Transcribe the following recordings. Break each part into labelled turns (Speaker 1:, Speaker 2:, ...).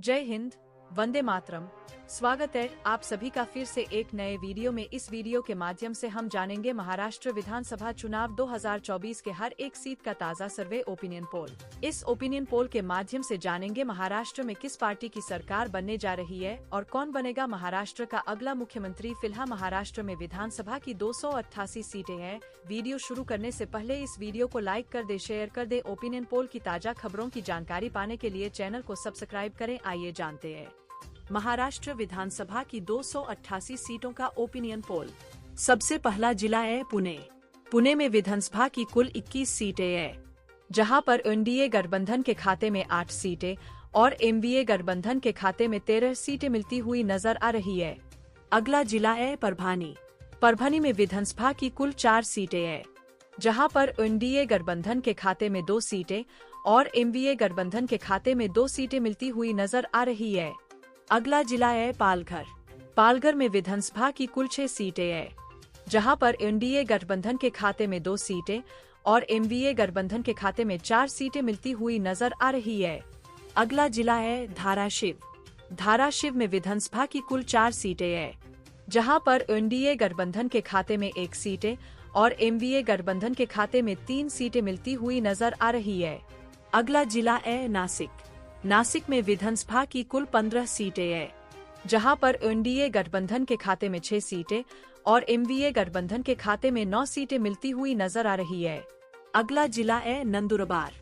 Speaker 1: जय हिंद, वंदे मातरम। स्वागत है आप सभी का फिर से एक नए वीडियो में। इस वीडियो के माध्यम से हम जानेंगे महाराष्ट्र विधानसभा चुनाव 2024 के हर एक सीट का ताज़ा सर्वे ओपिनियन पोल। इस ओपिनियन पोल के माध्यम से जानेंगे महाराष्ट्र में किस पार्टी की सरकार बनने जा रही है और कौन बनेगा महाराष्ट्र का अगला मुख्यमंत्री। फिलहाल महाराष्ट्र में विधानसभा की 288 सीटें हैं। वीडियो शुरू करने से पहले इस वीडियो को लाइक कर दे, शेयर कर दे। ओपिनियन पोल की ताज़ा खबरों की जानकारी पाने के लिए चैनल को सब्सक्राइब करें। आइए जानते हैं महाराष्ट्र विधानसभा की 288 सीटों का ओपिनियन पोल। सबसे पहला जिला है पुणे। पुणे में विधानसभा की कुल 21 सीटें हैं, जहां पर एनडीए गठबंधन के खाते में 8 सीटें और एमवीए गठबंधन के खाते में 13 सीटें मिलती हुई नजर आ रही है। अगला जिला है परभणी। परभणी में विधानसभा की कुल 4 सीटें हैं, जहां पर एनडीए गठबंधन के खाते में 2 सीटें और एमवीए गठबंधन के खाते में 2 सीटें मिलती हुई नजर आ रही है। अगला जिला है पालघर। पालघर में विधानसभा की कुल 6 सीटें हैं, जहां पर एनडीए गठबंधन के खाते में 2 सीटें और एमवीए गठबंधन के खाते में 4 सीटें मिलती हुई नजर आ रही है। अगला जिला है धाराशिव। धाराशिव में विधानसभा की कुल 4 सीटें हैं, जहां पर एनडीए गठबंधन के खाते में 1 सीटें और एमवीए गठबंधन के खाते में 3 सीटें मिलती हुई नजर आ रही है। अगला जिला है नासिक। नासिक में विधानसभा की कुल 15 सीटें हैं, जहां पर एनडीए गठबंधन के खाते में 6 सीटें और एमवीए गठबंधन के खाते में 9 सीटें मिलती हुई नजर आ रही है। अगला जिला है नंदुरबार।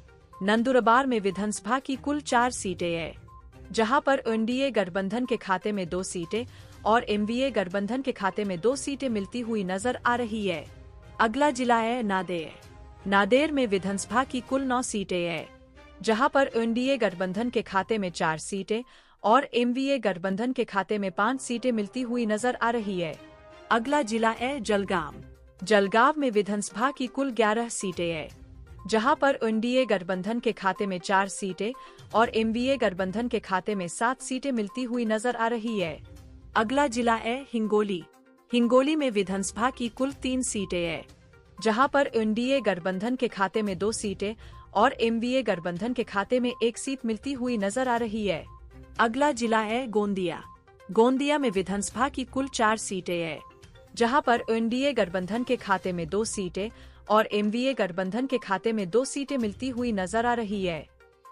Speaker 1: नंदुरबार में विधानसभा की कुल 4 सीटें हैं, जहां पर एनडीए गठबंधन के खाते में 2 सीटें और एमवीए गठबंधन के खाते में 2 सीटें मिलती हुई नजर आ रही है। अगला जिला है नांदेड़। नांदेड़ में विधानसभा की कुल 9 सीटें हैं, जहां पर एनडीए गठबंधन के खाते में 4 सीटें और एमवीए गठबंधन के खाते में 5 सीटें मिलती हुई नजर आ रही है। अगला जिला है जलगांव। जलगांव में विधानसभा की कुल 11 सीटें हैं, जहां पर एनडीए गठबंधन के खाते में 4 सीटें और एमवीए गठबंधन के खाते में 7 सीटें मिलती हुई नजर आ रही है। अगला जिला है हिंगोली। हिंगोली में विधानसभा की कुल 3 सीटें हैं, जहां पर एनडीए गठबंधन के खाते में 2 सीटें और एमवीए गठबंधन के खाते में 1 सीट मिलती हुई नजर आ रही है। अगला जिला है गोंदिया। गोंदिया में विधानसभा की कुल 4 सीटें हैं, जहां पर एनडीए गठबंधन के खाते में 2 सीटें और एमवीए गठबंधन के खाते में 2 सीटें मिलती हुई नजर आ रही है।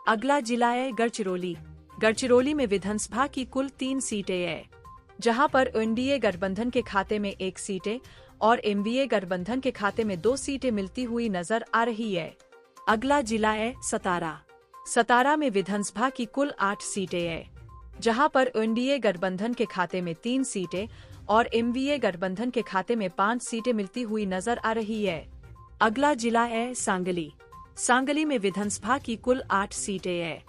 Speaker 1: अगला जिला है गढ़चिरौली। गढ़चिरौली में विधानसभा की कुल 3 सीटें हैं, जहां पर एनडीए गठबंधन के खाते में 1 सीटें और एमवीए गठबंधन के खाते में 2 सीटें मिलती हुई नजर आ रही है। अगला जिला है सतारा। सतारा में विधानसभा की कुल 8 सीटें हैं, जहां पर एनडीए गठबंधन के खाते में 3 सीटें और एमवीए गठबंधन के खाते में 5 सीटें मिलती हुई नजर आ रही है। अगला जिला है सांगली। सांगली में विधानसभा की कुल 8 सीटें हैं,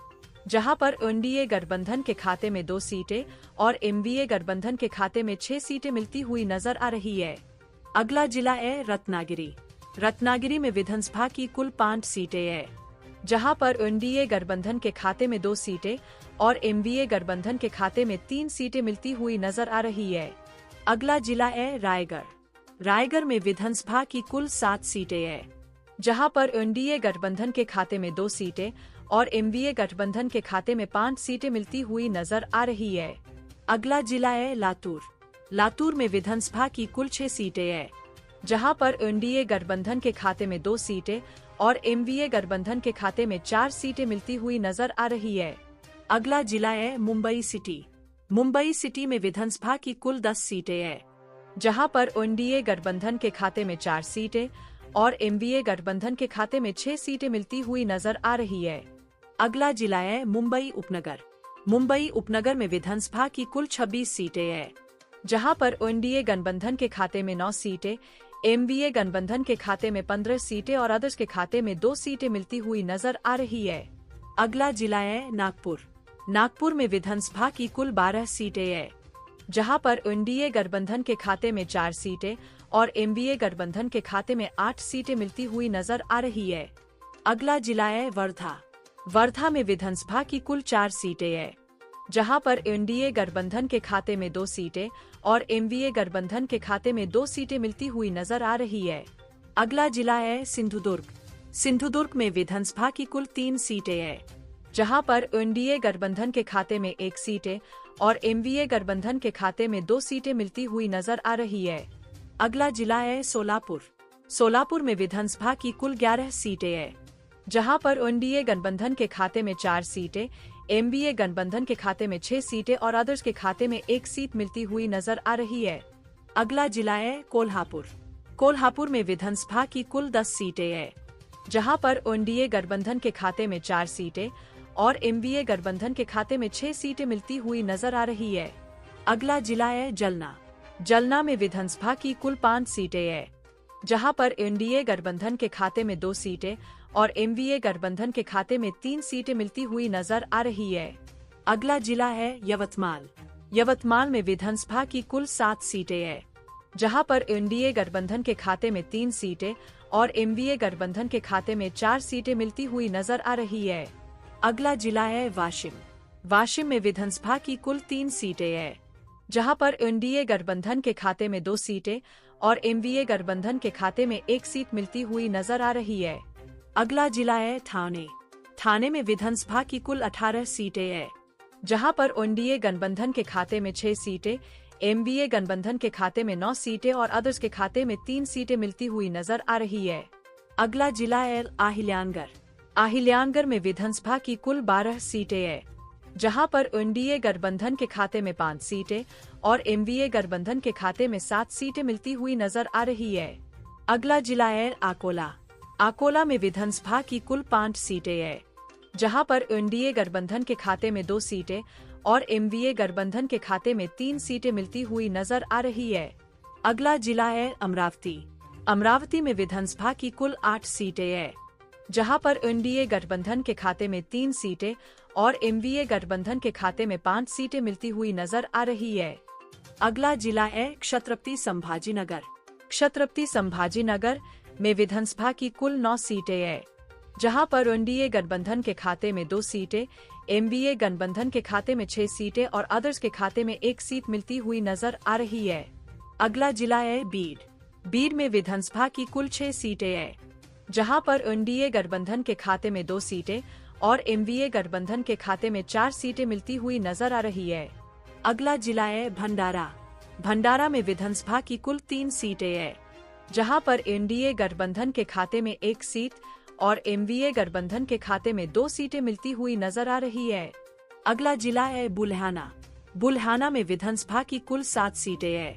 Speaker 1: जहां पर एनडीए गठबंधन के खाते में 2 सीटें और एमवीए गठबंधन के खाते में 6 सीटें मिलती हुई नजर आ रही है। अगला जिला है रत्नागिरी। रत्नागिरी में विधानसभा की कुल 5 सीटें हैं, जहां पर एनडीए गठबंधन के खाते में 2 सीटें और एमवीए गठबंधन के खाते में 3 सीटें मिलती हुई नजर आ रही है। अगला जिला है रायगढ़। रायगढ़ में विधानसभा की कुल 7 सीटें हैं, जहां पर एनडीए गठबंधन के खाते में 2 सीटें और एमवीए गठबंधन के खाते में 5 सीटें मिलती हुई नजर आ रही है। अगला जिला है लातूर। लातूर में विधानसभा की कुल 6 सीटें हैं, जहां पर एनडीए गठबंधन के खाते में 2 सीटें और एमवीए गठबंधन के खाते में 4 सीटें मिलती हुई नजर आ रही है। अगला जिला है मुंबई सिटी। मुंबई सिटी में विधानसभा की कुल 10 सीटें हैं, जहां पर एनडीए गठबंधन के खाते में 4 सीटें और एमवीए गठबंधन के खाते में 6 सीटें मिलती हुई नजर आ रही है। अगला जिला है मुंबई उपनगर। मुंबई उपनगर में विधानसभा की कुल 26 सीटें हैं, जहां पर एनडीए गठबंधन के खाते में 9 सीटें, एमवीए गठबंधन के खाते में 15 सीटें और अदर्स के खाते में 2 सीटें मिलती हुई नजर आ रही है। अगला जिला है नागपुर। नागपुर में विधानसभा की कुल 12 सीटें हैं, जहां पर एनडीए गठबंधन के खाते में 4 सीटें और एमवीए गठबंधन के खाते में 8 सीटें मिलती हुई नजर आ रही है। अगला जिला है वर्धा। वर्धा में विधानसभा की कुल 4 सीटें हैं, जहां पर एनडीए गठबंधन के खाते में 2 सीटें और एमवीए गठबंधन के खाते में 2 सीटें मिलती हुई नजर आ रही है। अगला जिला है सिंधुदुर्ग। सिंधुदुर्ग में विधानसभा की कुल 3 सीटें हैं, जहां पर एनडीए गठबंधन के खाते में 1 सीटें और एमवीए गठबंधन के खाते में 2 सीटें मिलती हुई नजर आ रही है। अगला जिला है सोलापुर। सोलापुर में विधानसभा की कुल 11 सीटें हैं, जहां पर एनडीए गठबंधन के खाते में 4 सीटें, एमवीए गठबंधन के खाते में 6 सीटें और अदर्स के खाते में 1 सीट मिलती हुई नजर आ रही है। अगला जिला है कोल्हापुर। कोल्हापुर में विधानसभा की कुल 10 सीटें हैं, जहां पर एनडीए गठबंधन के खाते में 4 सीटें और एमवीए गठबंधन के खाते में 6 सीटें मिलती हुई नजर आ रही है। अगला जिला है जलना। जलना में विधानसभा की कुल 5 सीटें हैं, जहां पर एनडीए गठबंधन के खाते में 2 सीटें और एमवीए गठबंधन के खाते में 3 सीटें मिलती हुई नजर आ रही है। अगला जिला है यवतमाल। यवतमाल में विधानसभा की कुल 7 सीटें हैं, जहां पर एनडीए गठबंधन के खाते में 3 सीटें और एमवीए गठबंधन के खाते में 4 सीटें मिलती हुई नजर आ रही है। अगला जिला है वाशिम। वाशिम में विधानसभा की कुल 3 सीटें हैं, जहां पर एनडीए गठबंधन के खाते में 2 सीटें और एमवीए गठबंधन के खाते में 1 सीट मिलती हुई नजर आ रही है। अगला जिला है ठाणे। ठाणे में विधानसभा की कुल 18 सीटें हैं, जहां पर एनडीए गठबंधन के खाते में 6 सीटें, एमवीए गठबंधन के खाते में 9 सीटें और अदर्स के खाते में 3 सीटें मिलती हुई नजर आ रही है। अगला जिला है अहिल्यानगढ़। अहिल्यानगढ़ में विधानसभा की कुल 12 सीटें हैं, जहां पर एनडीए गठबंधन के खाते में 5 सीटें और एमवीए गठबंधन के खाते में 7 सीटें मिलती हुई नजर आ रही है। अगला जिला है अकोला। अकोला में विधानसभा की कुल 5 सीटें हैं, जहां पर एनडीए गठबंधन के खाते में 2 सीटें और एमवीए गठबंधन के खाते में 3 सीटें मिलती हुई नजर आ रही है। अगला जिला है अमरावती। अमरावती में विधानसभा की कुल 8 सीटें हैं, जहां पर एनडीए गठबंधन के खाते में 3 सीटें और एमवीए गठबंधन के खाते में 5 सीटें मिलती हुई नजर आ रही है। अगला जिला है छत्रपति संभाजीनगर। छत्रपति संभाजीनगर में विधानसभा की कुल 9 सीटें हैं, जहां पर एनडीए गठबंधन के खाते में 2 सीटें, एमवीए गठबंधन के खाते में 6 सीटें और अदर्स के खाते में 1 सीट मिलती हुई नजर आ रही है। अगला जिला है बीड। बीड में विधानसभा की कुल 6 सीटें हैं, जहां पर एनडीए गठबंधन के खाते में 2 सीटें और एमवीए गठबंधन के खाते में 4 सीटें मिलती हुई नजर आ रही है। अगला जिला है भंडारा। भंडारा में विधानसभा की कुल 3 सीटें हैं, जहां पर एनडीए गठबंधन के खाते में 1 सीट और एमवीए गठबंधन के खाते में 2 सीटें मिलती हुई नजर आ रही है। अगला जिला है बुल्हाना। बुल्हाना में विधानसभा की कुल 7 सीटें हैं,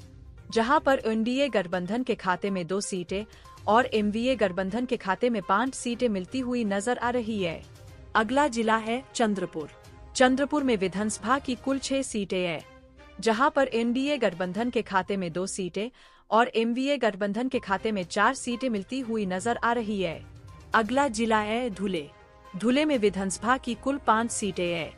Speaker 1: जहां पर एनडीए गठबंधन के खाते में 2 सीटें और एमवीए गठबंधन के खाते में 5 सीटें मिलती हुई नजर आ रही है। अगला जिला है चंद्रपुर। चंद्रपुर में विधानसभा की कुल 6 सीटें हैं, जहां पर एनडीए गठबंधन के खाते में 2 सीटें और एमवीए गठबंधन के खाते में 4 सीटें मिलती हुई नजर आ रही है। अगला जिला है धुले। धुले में विधानसभा की कुल 5 सीटें हैं,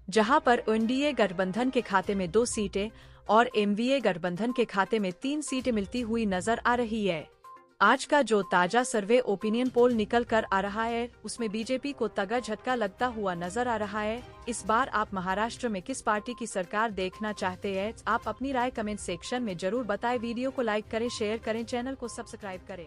Speaker 1: जहां पर एनडीए गठबंधन के खाते में 2 सीटें और एमवीए गठबंधन के खाते में 3 सीटें मिलती हुई नजर आ रही है। आज का जो ताजा सर्वे ओपिनियन पोल निकल कर आ रहा है, उसमें बीजेपी को तगड़ा झटका लगता हुआ नजर आ रहा है। इस बार आप महाराष्ट्र में किस पार्टी की सरकार देखना चाहते हैं? आप अपनी राय कमेंट सेक्शन में जरूर बताएं। वीडियो को लाइक करें, शेयर करें, चैनल को सब्सक्राइब करें।